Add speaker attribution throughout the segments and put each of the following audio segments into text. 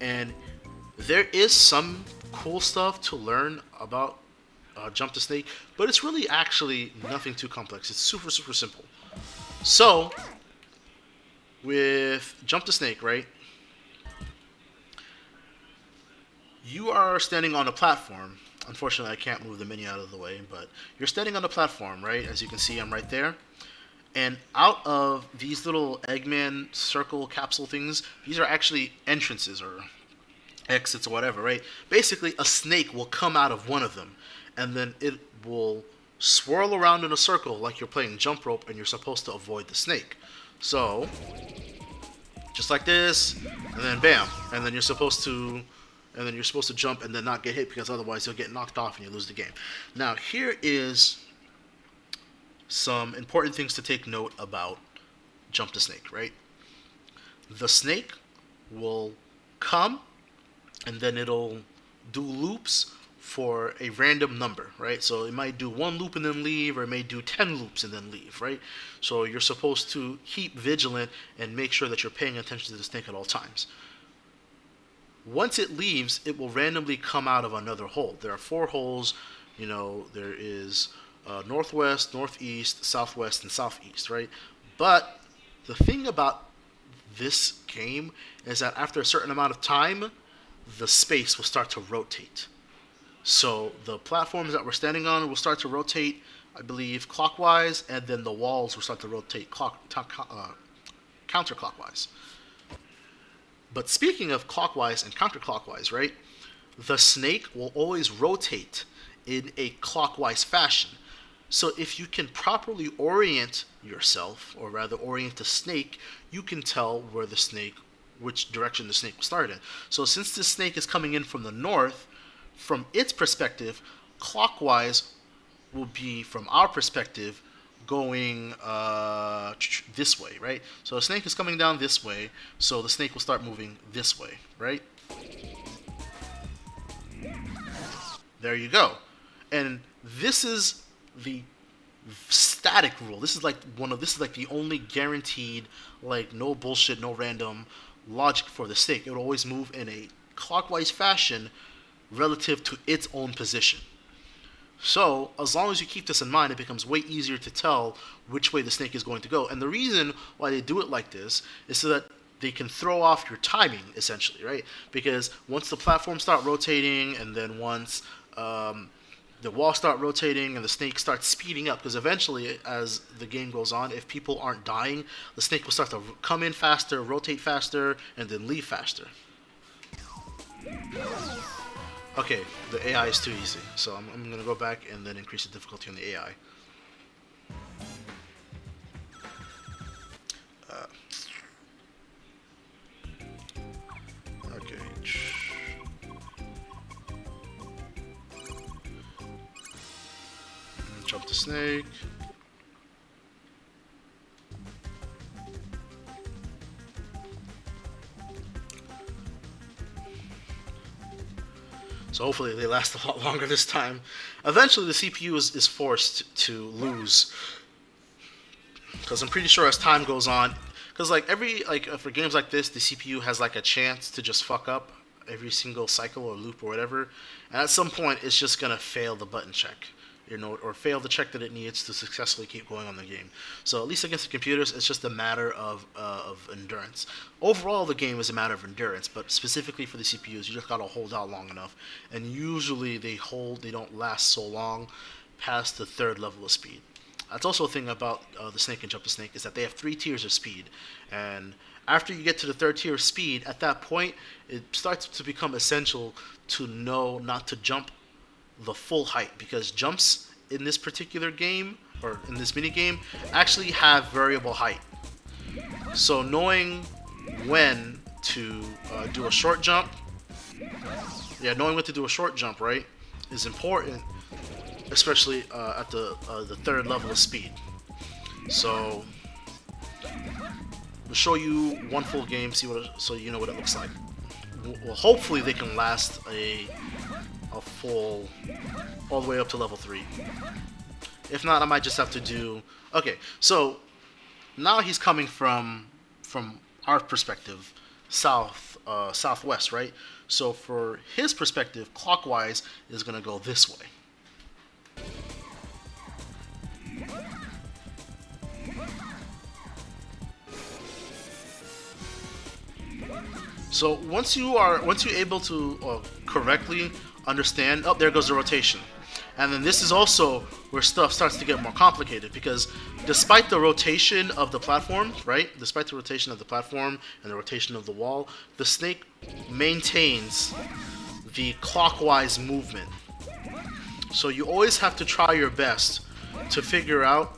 Speaker 1: And there is some cool stuff to learn about Jump the Snake, but it's really actually nothing too complex. It's super, super simple. So, with Jump the Snake, right? You are standing on a platform. Unfortunately, I can't move the menu out of the way, but you're standing on a platform, right? As you can see, I'm right there. And out of these little Eggman circle capsule things, these are actually entrances or exits or whatever, right? Basically, a snake will come out of one of them, and then it will swirl around in a circle like you're playing jump rope and you're supposed to avoid the snake. So, just like this, and then bam, and then you're supposed to jump and then not get hit because otherwise you'll get knocked off and you lose the game. Now, here is some important things to take note about Jump the Snake, right? The snake will come and then it'll do loops for a random number, right? So it might do one loop and then leave, or it may do 10 loops and then leave, right? So you're supposed to keep vigilant and make sure that you're paying attention to the snake at all times. Once it leaves, it will randomly come out of another hole. There are 4 holes. There is northwest, northeast, southwest, and southeast, right? But the thing about this game is that after a certain amount of time, the space will start to rotate. So the platforms that we're standing on will start to rotate, I believe, clockwise, and then the walls will start to rotate counterclockwise. But speaking of clockwise and counterclockwise, right? The snake will always rotate in a clockwise fashion. So if you can properly orient yourself, or rather orient the snake, you can tell which direction the snake will start in. So since this snake is coming in from the north, from its perspective, clockwise will be, from our perspective, going this way, right? So the snake is coming down this way, so the snake will start moving this way, right? There you go. And this is the static rule. This is like the only guaranteed, like, no bullshit, no random logic for the snake. It will always move in a clockwise fashion relative to its own position. So, as long as you keep this in mind, it becomes way easier to tell which way the snake is going to go. And the reason why they do it like this is so that they can throw off your timing, essentially, right? Because once the platforms start rotating, and then once the walls start rotating and the snake starts speeding up, because eventually, as the game goes on, if people aren't dying, the snake will start to come in faster, rotate faster, and then leave faster. Okay, the AI is too easy, so I'm going to go back and then increase the difficulty on the AI. Okay. Jump the snake. So hopefully they last a lot longer this time. Eventually the CPU is forced to lose, because I'm pretty sure as time goes on, because for games like this, the CPU has like a chance to just fuck up every single cycle or loop or whatever, and at some point it's just gonna fail the button check, or fail the check that it needs to successfully keep going on the game. So at least against the computers, it's just a matter of endurance. Overall, the game is a matter of endurance, but specifically for the CPUs, you just gotta hold out long enough. And usually they don't last so long past the 3rd level of speed. That's also a thing about the Snake and Jump the Snake, is that they have 3 tiers of speed. And after you get to the 3rd tier of speed, at that point, it starts to become essential to know not to jump the full height, because jumps in this particular game, or in this mini game, actually have variable height. So knowing when to do a short jump, knowing when to do a short jump, right, is important, especially at the 3rd level of speed. So we'll show you one full game, so you know what it looks like. Well, hopefully they can last a full, all the way up to level 3. If not, I might just have to do... Okay, so now he's coming from our perspective, south southwest, right? So for his perspective, clockwise is going to go this way. So once you're able to correctly understand, oh, there goes the rotation, and then this is also where stuff starts to get more complicated, because despite the rotation of the platform, right? Despite the rotation of the platform and the rotation of the wall, the snake maintains the clockwise movement. So you always have to try your best to figure out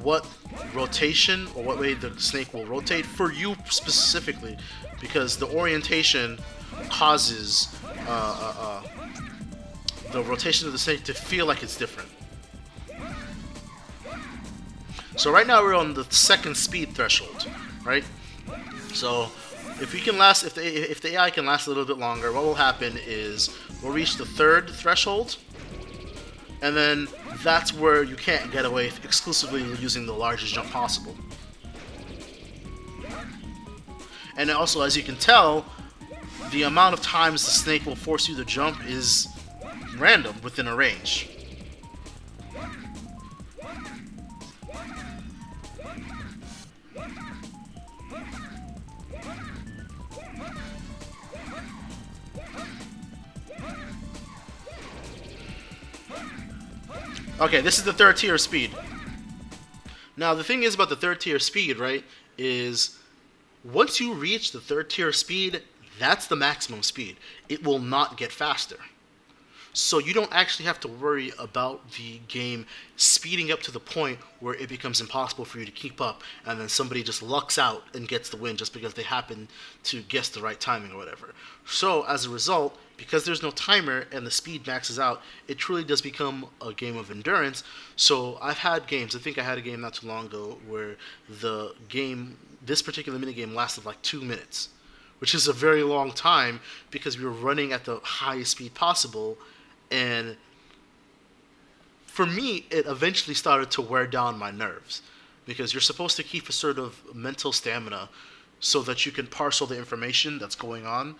Speaker 1: what rotation or what way the snake will rotate for you specifically, because the orientation causes the rotation of the snake to feel like it's different. So right now we're on the second speed threshold, right? So if we can last, if the AI can last a little bit longer, what will happen is we'll reach the third threshold, and then that's where you can't get away exclusively using the largest jump possible. And also, as you can tell, the amount of times the snake will force you to jump is random within a range. Okay, this is the third tier speed. Now, the thing is about the third tier speed, right, is once you reach the third tier speed, that's the maximum speed. It will not get faster. So you don't actually have to worry about the game speeding up to the point where it becomes impossible for you to keep up, and then somebody just lucks out and gets the win just because they happen to guess the right timing or whatever. So as a result, because there's no timer and the speed maxes out, it truly does become a game of endurance. So I've had games, I think I had a game not too long ago, where this particular minigame lasted like 2 minutes, which is a very long time because we were running at the highest speed possible. And for me, it eventually started to wear down my nerves, because you're supposed to keep a sort of mental stamina so that you can parse all the information that's going on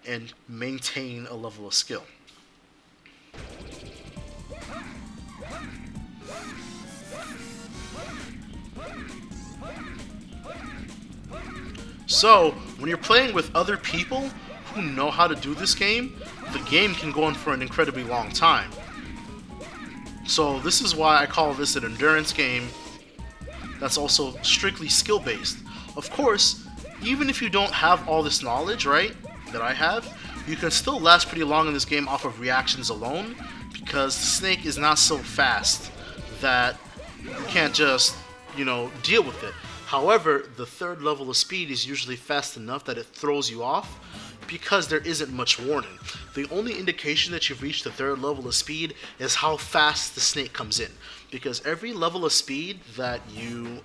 Speaker 1: and maintain a level of skill. So, when you're playing with other people who know how to do this game, the game can go on for an incredibly long time. So this is why I call this an endurance game that's also strictly skill-based. Of course, even if you don't have all this knowledge, right, that I have, you can still last pretty long in this game off of reactions alone, because the snake is not so fast that you can't just, deal with it. However, the third level of speed is usually fast enough that it throws you off, because there isn't much warning. The only indication that you've reached the third level of speed is how fast the snake comes in. Because every level of speed that you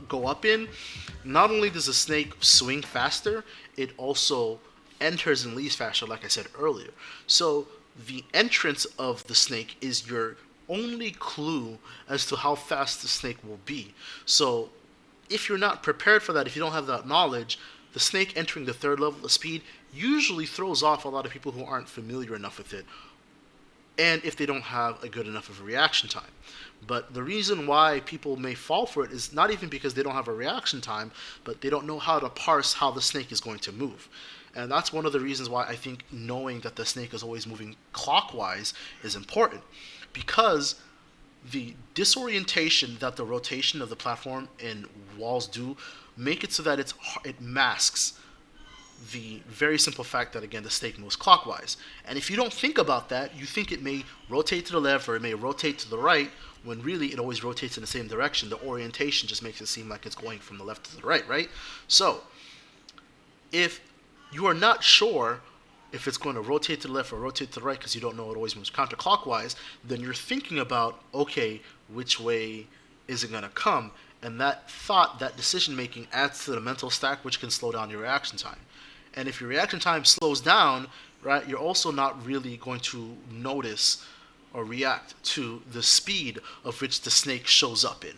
Speaker 1: go up in, not only does the snake swing faster, it also enters and leaves faster, like I said earlier. So the entrance of the snake is your only clue as to how fast the snake will be. So if you're not prepared for that, if you don't have that knowledge, the snake entering the third level of speed usually throws off a lot of people who aren't familiar enough with it, and if they don't have a good enough of a reaction time. But the reason why people may fall for it is not even because they don't have a reaction time, but they don't know how to parse how the snake is going to move. And that's one of the reasons why I think knowing that the snake is always moving clockwise is important, because the disorientation that the rotation of the platform and walls do make it so that it masks the very simple fact that, again, the snake moves clockwise. And if you don't think about that, you think it may rotate to the left or it may rotate to the right, when really it always rotates in the same direction. The orientation just makes it seem like it's going from the left to the right, right? So if you are not sure if it's going to rotate to the left or rotate to the right because you don't know it always moves counterclockwise, then you're thinking about, okay, which way is it going to come? And that thought, that decision making adds to the mental stack, which can slow down your reaction time. And if your reaction time slows down, right, you're also not really going to notice or react to the speed of which the snake shows up in.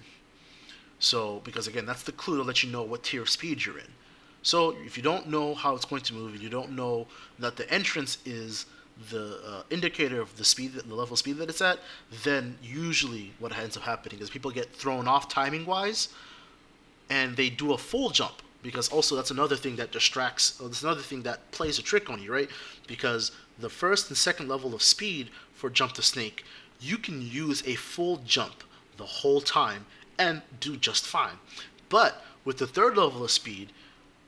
Speaker 1: So, because again, that's the clue to let you know what tier of speed you're in. So if you don't know how it's going to move, and you don't know that the entrance is the indicator of the speed, the level of speed that it's at, then usually what ends up happening is people get thrown off timing wise, and they do a full jump, because also that's another thing that distracts, or that's another thing that plays a trick on you, right? Because the first and second level of speed for jump to snake, you can use a full jump the whole time and do just fine. But with the third level of speed,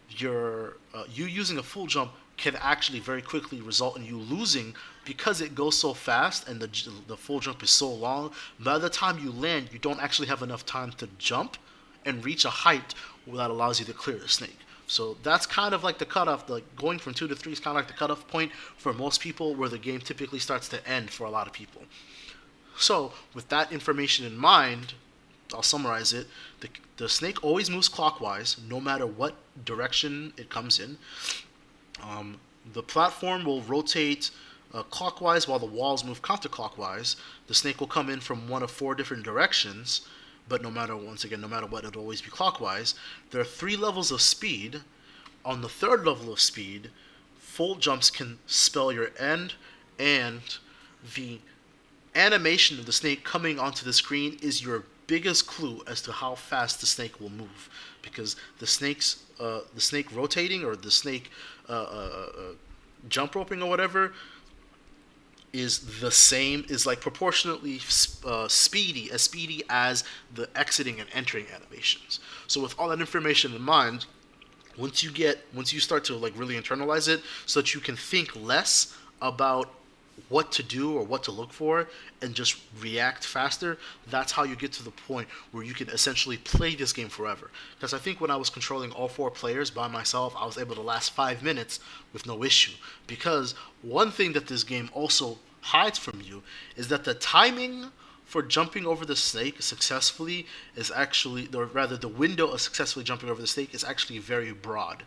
Speaker 1: you using a full jump can actually very quickly result in you losing, because it goes so fast and the full jump is so long. By the time you land, you don't actually have enough time to jump and reach a height that allows you to clear the snake. So that's kind of like the cutoff. Like going from 2 to 3 is kind of like the cutoff point for most people, where the game typically starts to end for a lot of people. So with that information in mind, I'll summarize it. The snake always moves clockwise, no matter what direction it comes in. The platform will rotate clockwise while the walls move counterclockwise. The snake will come in from one of 4 different directions, but no matter, once again, no matter what, it'll always be clockwise. There are 3 levels of speed. On the 3rd level of speed, full jumps can spell your end, and the animation of the snake coming onto the screen is your biggest clue as to how fast the snake will move, because the snake rotating, or the snake jump roping or whatever, is like proportionately speedy as the exiting and entering animations. So with all that information in mind, once you start to like really internalize it, so that you can think less about what to do or what to look for and just react faster, that's how you get to the point where you can essentially play this game forever. Because I think when I was controlling all 4 players by myself, I was able to last 5 minutes with no issue. Because one thing that this game also hides from you is that the timing for jumping over the snake successfully is actually, or rather the window of successfully jumping over the snake is actually very broad,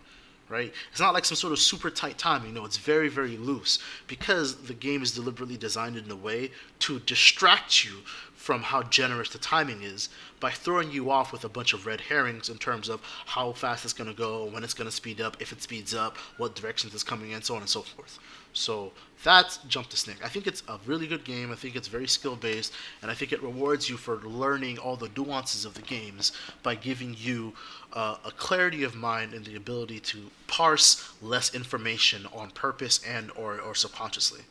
Speaker 1: right? It's not like some sort of super tight timing. No, it's very, very loose, because the game is deliberately designed in a way to distract you from how generous the timing is, by throwing you off with a bunch of red herrings in terms of how fast it's going to go, when it's going to speed up, if it speeds up, what directions it's coming in, so on and so forth. So that's Jump to Snake. I think it's a really good game. I think it's very skill based, and I think it rewards you for learning all the nuances of the games by giving you a clarity of mind and the ability to parse less information on purpose and or subconsciously.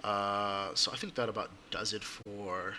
Speaker 1: So I think that about does it for